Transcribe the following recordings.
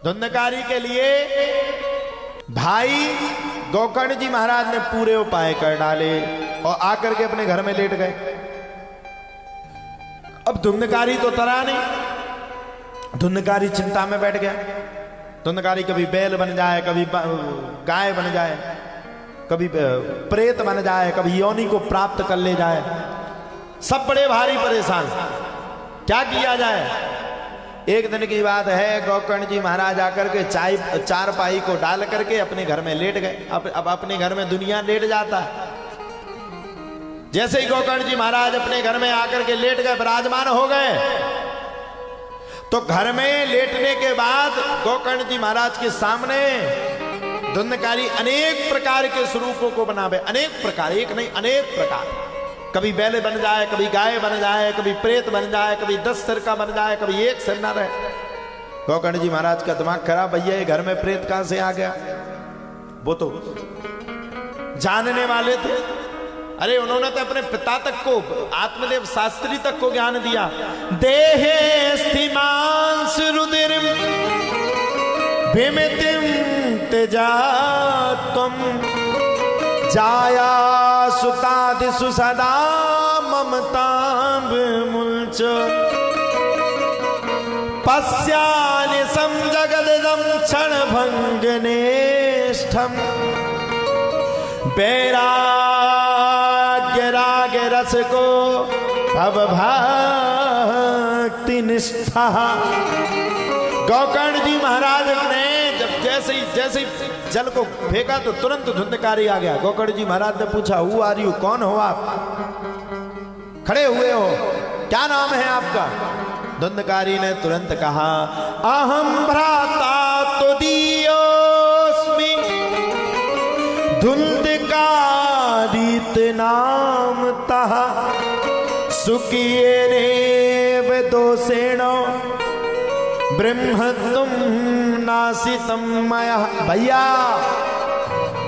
धुंधकारी के लिए भाई गोकर्ण जी महाराज ने पूरे उपाय कर डाले और आकर के अपने घर में लेट गए। अब धुंधकारी तो तरा नहीं, धुंधकारी चिंता में बैठ गया। धुंधकारी कभी बैल बन जाए, कभी गाय बन जाए, कभी प्रेत बन जाए, कभी योनि को प्राप्त कर ले जाए। सब बड़े भारी परेशान, क्या किया जाए। एक दिन की बात है, गोकर्ण जी महाराज आकर के चारपाई को डाल करके अपने घर में लेट गए। अब अपने घर में दुनिया लेट जाता है। जैसे ही गोकर्ण जी महाराज अपने घर में आकर के लेट गए, विराजमान हो गए, तो घर में लेटने के बाद गोकर्ण जी महाराज के सामने धुंधकारी अनेक प्रकार के स्वरूपों को बनावे। अनेक प्रकार, एक नहीं अनेक प्रकार। कभी बैल बन जाए, कभी गाय बन जाए, कभी प्रेत बन जाए, कभी 10 सिर का बन जाए, कभी 1 सिर ना रहे। गोकर्ण जी महाराज का दिमाग खराब, भैया ये घर में प्रेत कहां से आ गया। वो तो जानने वाले थे। अरे उन्होंने तो अपने पिता तक को, आत्मदेव शास्त्री तक को ज्ञान दिया। देहे स्थिमांस रुदिर विमितिम तेजात्वम जाया सुतादिषु सदा ममतां विमुल्च पश्यानि समजगदिदं क्षणभंगनेष्ठम् वैराग्य राग रस को भक्ति निष्ठा। गोकर्ण जी महाराज ने जब जैसे ही जल को फेंका तो तुरंत धुंधकारी आ गया। गोकर्ण जी महाराज ने पूछा, हु आर यू, कौन हो आप, खड़े हुए हो, क्या नाम है आपका। धुंधकारी ने तुरंत कहा, अहम भ्राता तुदीयोस्मि धुंधकारित नामतः सुखियेनेव दोषेण ब्रह्मत्वं नासितम मया। भैया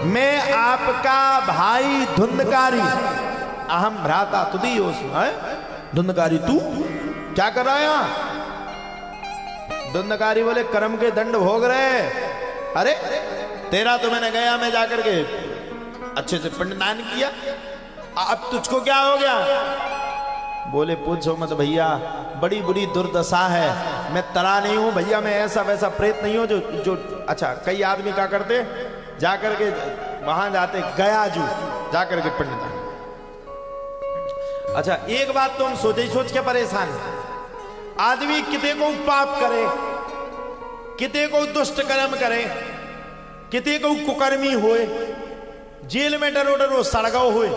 मैं आपका भाई धुंधकारी, अहम भ्राता तुदीयोस्मि। धुंधकारी तू क्या कर रहा है यहाँ। धुंधकारी बोले, कर्म के दंड भोग रहे। अरे तेरा तो मैंने गया में जाकर के अच्छे से पिंडदान किया, अब तुझको क्या हो गया। बोले पूछो मत भैया, बड़ी बुरी दुर्दशा है। मैं तरा नहीं हूं भैया, मैं ऐसा वैसा प्रेत नहीं हूं जो अच्छा कई आदमी क्या करते, जाकर के वहां जाते गयाजू जाकर के पिंडदान। अच्छा एक बात तो हम सोच के परेशान है। आदमी किते को पाप करे, किते को दुष्ट कर्म करे, किते को कुकर्मी होए, जेल में डरो डरो सड़गाओ होए,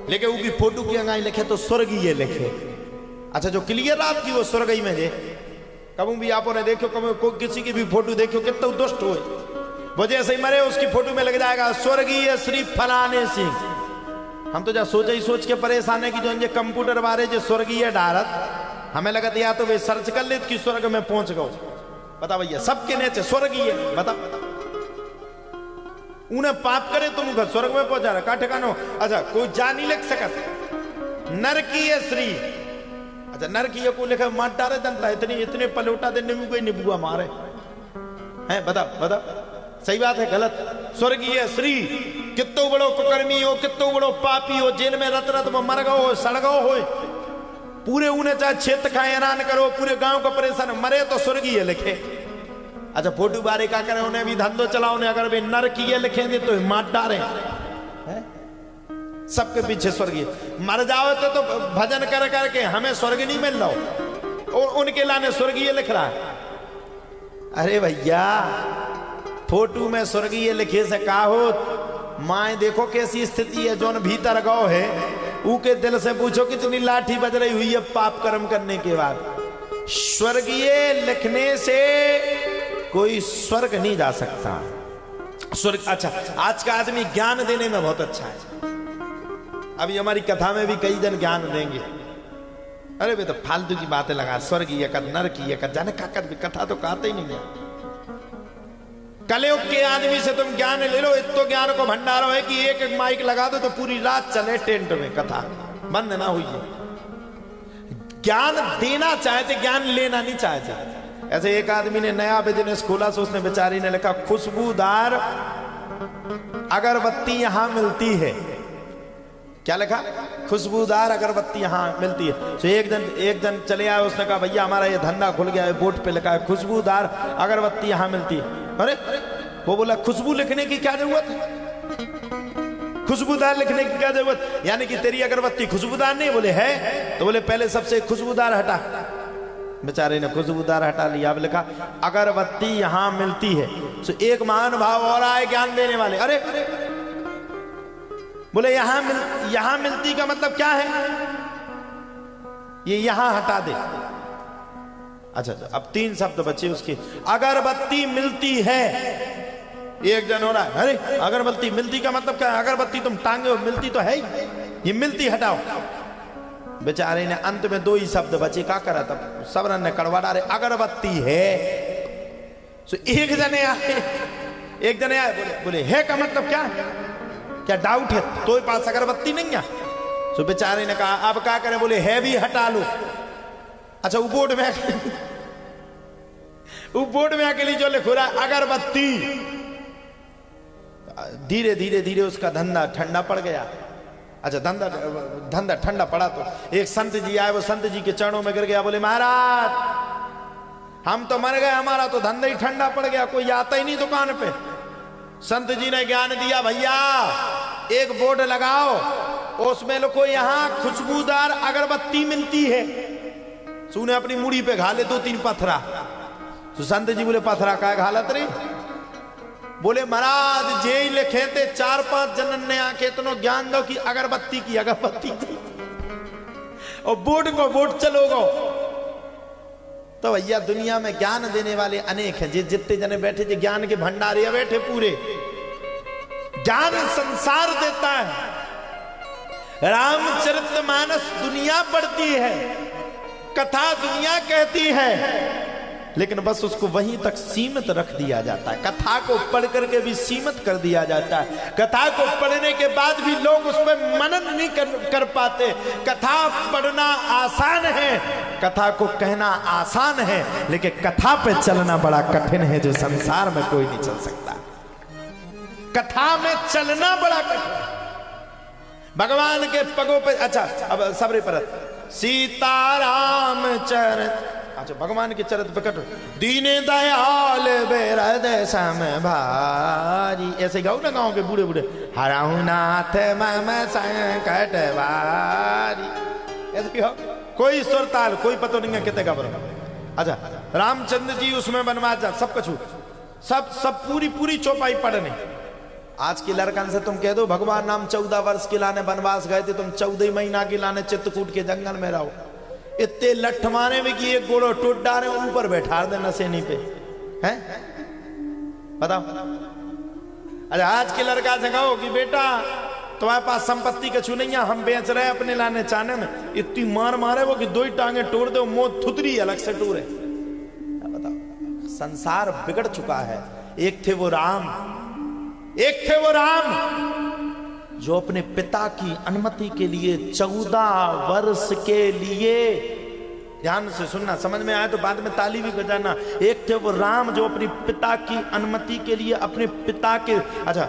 लेकिन उसकी फोटो की अंगाई लिखे तो स्वर्गीय लिखे। अच्छा जो क्लियर रात की वो स्वर्गीय में जे कभी भी आपो ने देखो, कभी किसी की भी फोटो देखो कितना दुष्ट होए, वो जैसे ही मरे उसकी फोटो में लग जाएगा स्वर्गीय श्री फलाने सिंह। हम तो जा सोच के परेशान है कि जो कंप्यूटर बारे जो स्वर्गीय डारत, हमें लगता या तो वे सर्च कर ले कि स्वर्ग में पहुंच गए। बता भैया सबके नीचे स्वर्गीय, बता उन्हें पाप करे तुम स्वर्ग में पहुंचा रहा का ठिकानो। अच्छा कोई जा नहीं लिख सकत, नरकीय श्री। अच्छा नरकीय को लिखा मार डारे जनता, इतने पलोटा दे निबुआ मारे हैं। बता सही बात है गलत। स्वर्गीय श्री कितो बड़ो कुकर्मी हो, कितो बड़ो पापी हो, जेल में रत में मर गओ हो, सड़ गओ हो, पूरे उन्हें चाहे क्षेत्र का ऐलान करो, पूरे गांव का परेशान, मरे तो स्वर्गीय लिखे। अच्छा फोटो बारे का करे, उन्हें भी धंधो चलाओ ने, अगर वे नरकीय लिखेंगे तो मार डारे सबके पीछे स्वर्गीय। मर जाओ तो भजन कर करके हमें स्वर्ग नहीं मिल रहा, और उनके लाने स्वर्गीय लिख रहा है। अरे भैया फोटो में स्वर्गीय लिखे से का हो, माए देखो कैसी स्थिति है। जो भीतर गाँव है ऊके दिल से पूछो कितनी लाठी बज रही हुई है पाप कर्म करने के बाद। स्वर्गीय लिखने से कोई स्वर्ग नहीं जा सकता। स्वर्ग अच्छा आज का आदमी ज्ञान देने में बहुत अच्छा है। अभी हमारी कथा में भी कई जन ज्ञान देंगे। अरे वे तो फालतू की बातें लगा, स्वर्गीय का नरकीय का जाने का कथा तो कहते ही नहीं है। कलयुग के आदमी से तुम ज्ञान ले लो, इतो ज्ञान को भंडारो है कि एक एक माइक लगा दो तो पूरी रात चले टेंट में, कथा बंद ना हुई। ज्ञान देना चाहते, ज्ञान लेना नहीं चाहते। ऐसे एक आदमी ने नया बिजनेस खोला, तो उसने बेचारी ने लिखा खुशबूदार अगरबत्ती यहां मिलती है। क्या लिखा? खुशबूदार अगरबत्ती यहां मिलती है। तो एक जन चले आया, उसने कहा भैया हमारा ये धंधा खुल गया है, बोर्ड पे लिखा है खुशबूदार अगरबत्ती यहां मिलती है। अरे वो बोला खुशबू लिखने की क्या जरूरत है, खुशबूदार लिखने की क्या जरूरत, यानी कि तेरी अगरबत्ती खुशबूदार नहीं? बोले है। तो बोले पहले सबसे खुशबूदार हटा। बेचारे ने खुशबूदार हटा लिया, अब लिखा अगरबत्ती यहां मिलती है। तो एक महान भाव और आए ज्ञान देने वाले, अरे बोले यहां मिलती का मतलब क्या है, ये यहां हटा दे। अच्छा अब 3 शब्द बचे उसके, अगरबत्ती मिलती है। एक जन हो रहा है, अरे अगरबत्ती मिलती का मतलब क्या है, अगरबत्ती तुम टांगे हो, मिलती तो है ही, ये मिलती हटाओ। बेचारे ने अंत में 2 ही शब्द बचे, क्या करा तब सबरन ने कड़वा डाले अगरबत्ती है। तो एक जने आए बोले है का मतलब क्या है, क्या डाउट है, तो पास अगरबत्ती नहीं है? तो बेचारे ने कहा अब क्या करें? बोले है भी हटा लो। अच्छा वो बोर्ड में अकेली जो लिखो रहा अगरबत्ती, धीरे धीरे उसका धंधा ठंडा पड़ गया। अच्छा धंधा ठंडा पड़ा तो एक संत जी आए, वो संत जी के चरणों में गिर गया, बोले महाराज हम तो मर गए, हमारा तो धंधा ही ठंडा पड़ गया, कोई आता ही नहीं दुकान पे। संत जी ने ज्ञान दिया, भैया एक बोर्ड लगाओ, उसमें लिखो यहां खुशबूदार अगरबत्ती मिलती है। सुने अपनी मुड़ी पे घाले 2-3 पत्थरा। तो संत जी बोले पत्थरा का घालत रही? बोले महाराज जे ही लिखे थे 4-5 जनन ने आके इतनो ज्ञान दो कि अगरबत्ती की अगरबत्ती थी और बोर्ड चलो गो। तो भैया दुनिया में ज्ञान देने वाले अनेक हैं, जितने जने बैठे थे ज्ञान के भंडारी बैठे पूरे, ज्ञान संसार देता है। रामचरितमानस दुनिया पढ़ती है, कथा दुनिया कहती है, लेकिन बस उसको वहीं तक सीमित रख दिया जाता है। कथा को पढ़ करके भी सीमित कर दिया जाता है। कथा को पढ़ने के बाद भी लोग उस पर मनन नहीं कर पाते। कथा पढ़ना आसान है, कथा को कहना आसान है, लेकिन कथा पे चलना बड़ा कठिन है, जो संसार में कोई नहीं चल सकता। कथा में चलना बड़ा कठिन। भगवान के पगों पे, अच्छा अब सबरे पर सीताराम चरित, अच्छा भगवान के चरित्र प्रकट, दीन दयाल बेरद सम भारी, ऐसे गाओ ना गाँव के बूढ़े बूढ़े, हराऊ नाथ मम संकट वारी, ऐसे गाओ। कोई सुर ताल कोई पता नहीं है कितने का बरो। अच्छा रामचंद्र जी उसमें बनवा जा सब कुछ, सब पूरी चौपाई पढ़ने। आज की लड़कन से तुम कह दो भगवान राम 14 वर्ष के लाने वनवास गए थे, तुम 14 महीना के लाने चित्रकूट के जंगल में रहो। इतने लठ मारे में कि एक गोड़ो टूट डाले ऊपर बैठा दे नसेनी पे, हैं बताओ। अरे आज के लड़का से कहो कि बेटा तुम्हारे पास संपत्ति कछु नहीं है, हम बेच रहे अपने लाने चाने में, इतनी मार मारे वो कि 2 ही टांगे तोड़ दो, मौत थुतरी अलग से टूरे। बताओ संसार बिगड़ चुका है। एक थे वो राम जो अपने पिता की अनुमति के लिए 14 वर्ष के लिए, ध्यान से सुनना, समझ में आए तो बाद में ताली भी बजाना। एक थे वो राम जो अपने पिता की अनुमति के लिए अपने पिता के, अच्छा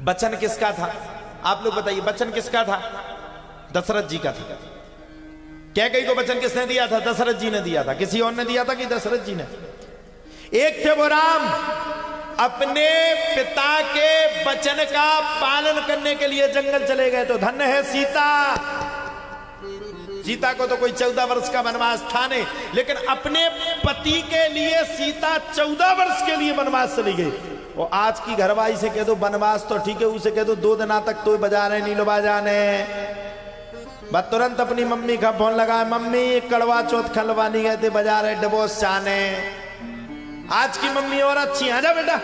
वचन किसका था आप लोग बताइए, वचन किसका था? दशरथ जी का था। कैकेयी को वचन किसने दिया था? दशरथ जी ने दिया था। किसी और ने दिया था कि दशरथ जी ने? एक थे वो राम अपने पिता के वचन का पालन करने के लिए जंगल चले गए। तो धन्य है सीता को तो कोई 14 वर्ष का वनवास था नहीं, लेकिन अपने पति के लिए सीता 14 वर्ष के लिए वनवास चली गई। और आज की घरवाई से कह दो वनवास तो ठीक है, उसे कह दो 2 दिना तक तो बजा रहे नीलो बाजाने, बस तुरंत अपनी मम्मी का फोन लगाए, मम्मी कड़वा चौथ खलवानी गए थे बजा रहे डिवोर्स चाहने। आज की मम्मी और अच्छी, आजा बेटा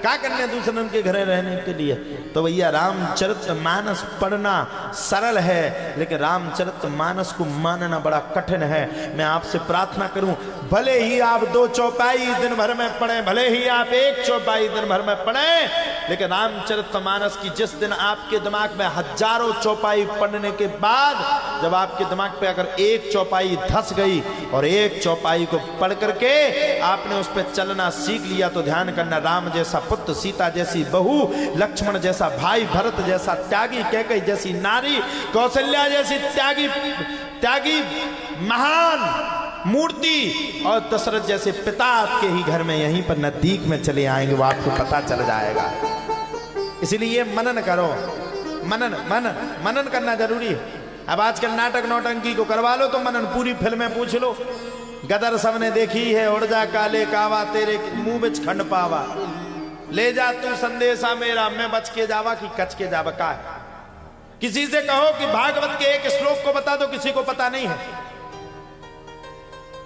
क्या करने दूसरे के घरे रहने के लिए। तो भैया रामचरितमानस पढ़ना सरल है, लेकिन रामचरितमानस को मानना बड़ा कठिन है। मैं आपसे प्रार्थना करूं, भले ही आप 2 चौपाई दिन भर में पढ़ें, भले ही आप 1 चौपाई दिन भर में पढ़ें, लेकिन रामचरितमानस की जिस दिन आपके दिमाग में हजारों चौपाई पढ़ने के बाद जब आपके दिमाग पे अगर एक चौपाई धस गई और एक चौपाई को पढ़ करके आपने उस पर चलना सीख लिया तो ध्यान करना, राम जैसा पुत्र, सीता जैसी बहू, लक्ष्मण जैसा भाई, भरत जैसा त्यागी, कैकेयी जैसी नारी, कौशल्या जैसी त्यागी महान मूर्ति और दशरथ जैसे पिता आपके ही घर में यहीं पर नजदीक में चले आएंगे, वो आपको पता चल जाएगा। इसीलिए मनन करो, मनन करना जरूरी है। अब आजकल नाटक नौटंकी को करवा लो तो मनन, पूरी फिल्में पूछ लो, गदर सबने देखी है, उड़ जा काले कावा तेरे मुंह बिच खंड पावा, ले जा तू संदेशा मेरा, मैं बच के जावा कि कच के जावा। का है किसी से कहो कि भागवत के एक श्लोक को बता दो, किसी को पता नहीं है।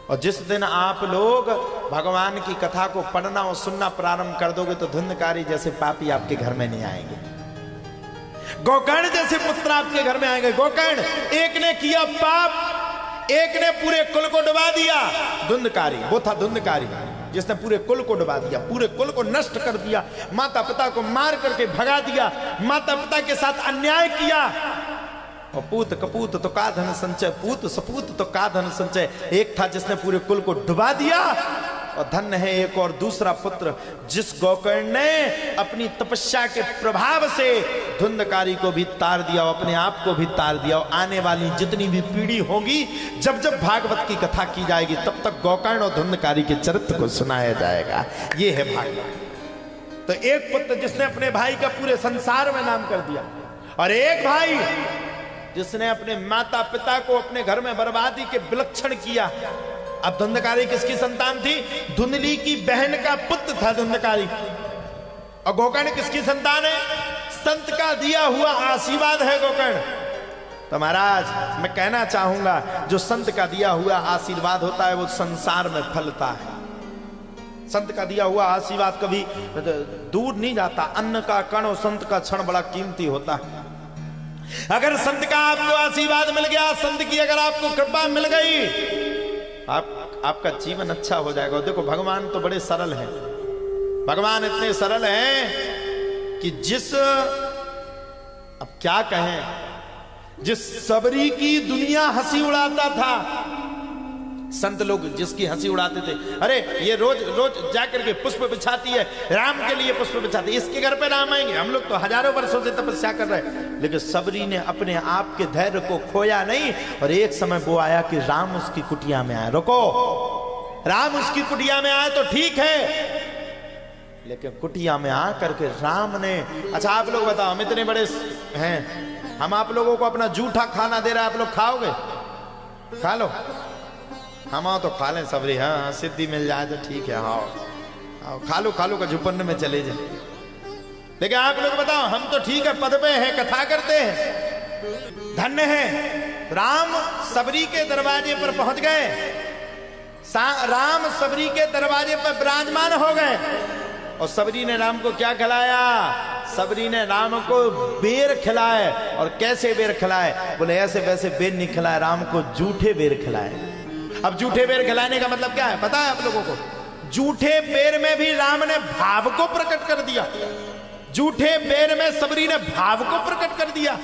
और जिस दिन आप लोग भगवान की कथा को पढ़ना और सुनना प्रारंभ कर दोगे तो धुंधकारी जैसे पापी आपके घर में नहीं आएंगे, गोकर्ण जैसे पुत्र आपके घर में आएंगे। गोकर्ण, एक ने किया पाप, एक ने पूरे कुल को डुबा दिया। धुंधकारी वो था, धुंधकारी जिसने पूरे कुल को डुबा दिया, पूरे कुल को नष्ट कर दिया, माता पिता को मार करके भगा दिया, माता पिता के साथ अन्याय किया। और पूत कपूत तो का धन संचय, पूत सपूत तो का धन संचय। एक था जिसने पूरे कुल को डुबा दिया और धन्य है एक और दूसरा पुत्र जिस गोकर्ण ने अपनी तपस्या के प्रभाव से धुंधकारी को भी तार दिया, अपने आप को भी तार दिया। और आने वाली जितनी भी पीढ़ी होगी, जब जब भागवत की कथा की जाएगी तब तक गोकर्ण और धुंधकारी के चरित्र को सुनाया जाएगा। ये है भागवत। तो एक पुत्र जिसने अपने भाई का पूरे संसार में नाम कर दिया, और एक भाई जिसने अपने माता पिता को अपने घर में बर्बादी के विलक्षण किया। अब धुंधकारी किसकी संतान थी? धुंधली की बहन का पुत्र था धुंधकारी। और गोकर्ण किसकी संतान है? संत का दिया हुआ आशीर्वाद है गोकर्ण। तो महाराज मैं कहना चाहूंगा, जो संत का दिया हुआ आशीर्वाद होता है वो संसार में फलता है। संत का दिया हुआ आशीर्वाद कभी दूर नहीं जाता। अन्न का कण और संत का क्षण बड़ा कीमती होता है। अगर संत का आपको आशीर्वाद मिल गया, संत की अगर आपको कृपा मिल गई, आपका जीवन अच्छा हो जाएगा। देखो भगवान तो बड़े सरल हैं, भगवान इतने सरल हैं कि अब क्या कहें, जिस सबरी की दुनिया हंसी उड़ाता था, संत लोग जिसकी हंसी उड़ाते थे, अरे ये रोज रोज जाकर के पुष्प बिछाती है, राम के लिए पुष्प बिछाती है, इसके घर पे राम आएंगे। हम लोग तो हजारों वर्षों से तपस्या कर रहे हैं, लेकिन सबरी ने अपने आप के धैर्य को खोया नहीं। और एक समय वो आया कि राम उसकी कुटिया में आए। रुको, राम उसकी कुटिया में आए तो ठीक है, लेकिन कुटिया में आ करके राम ने, अच्छा आप लोग बताओ, हम इतने बड़े हैं, हम आप लोगों को अपना जूठा खाना दे रहे हैं, आप लोग खाओगे? खा लो, हम आओ तो खा लें सबरी, हाँ सिद्धि मिल जाए तो ठीक है, आओ खा लो का झुपन्न में चले जाए। लेकिन आप लोग बताओ, हम तो ठीक है पद पे हैं, कथा करते हैं, धन्य है। राम सबरी के दरवाजे पर पहुंच गए, राम सबरी के दरवाजे पर विराजमान हो गए। और सबरी ने राम को क्या खिलाया? सबरी ने राम को बेर खिलाए। और कैसे बेर खिलाए? बोले ऐसे वैसे बेर नहीं खिलाए, राम को जूठे बेर खिलाए। अब जूठे बेर खिलाने का मतलब क्या है पता है आप लोगों को? जूठे बेर में भी राम ने भाव को प्रकट कर दिया। जूठे बेर में सबरी ने भाव को प्रकट कर दिया।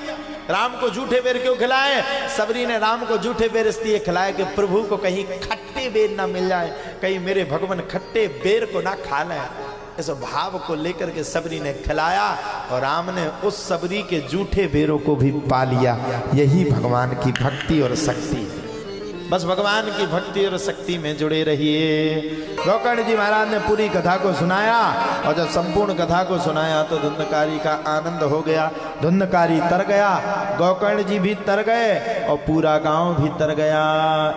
राम को जूठे बेर क्यों खिलाए? सबरी ने राम को जूठे बेर इसलिए खिलाए कि प्रभु को कहीं खट्टे बेर ना मिल जाए, कहीं मेरे भगवान खट्टे बेर को ना खा लें। इस भाव को लेकर के सबरी ने खिलाया और राम ने उस सबरी के जूठे बेरों को भी पा लिया। यही भगवान की भक्ति और शक्ति है। बस भगवान की भक्ति और शक्ति में जुड़े रहिए। गोकर्ण जी महाराज ने पूरी कथा को सुनाया, और जब संपूर्ण कथा को सुनाया तो धुंधकारी का आनंद हो गया। धुंधकारी तर गया, गोकर्ण जी भी तर गए और पूरा गांव भी तर गया।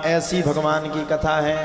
ऐसी भगवान की कथा है।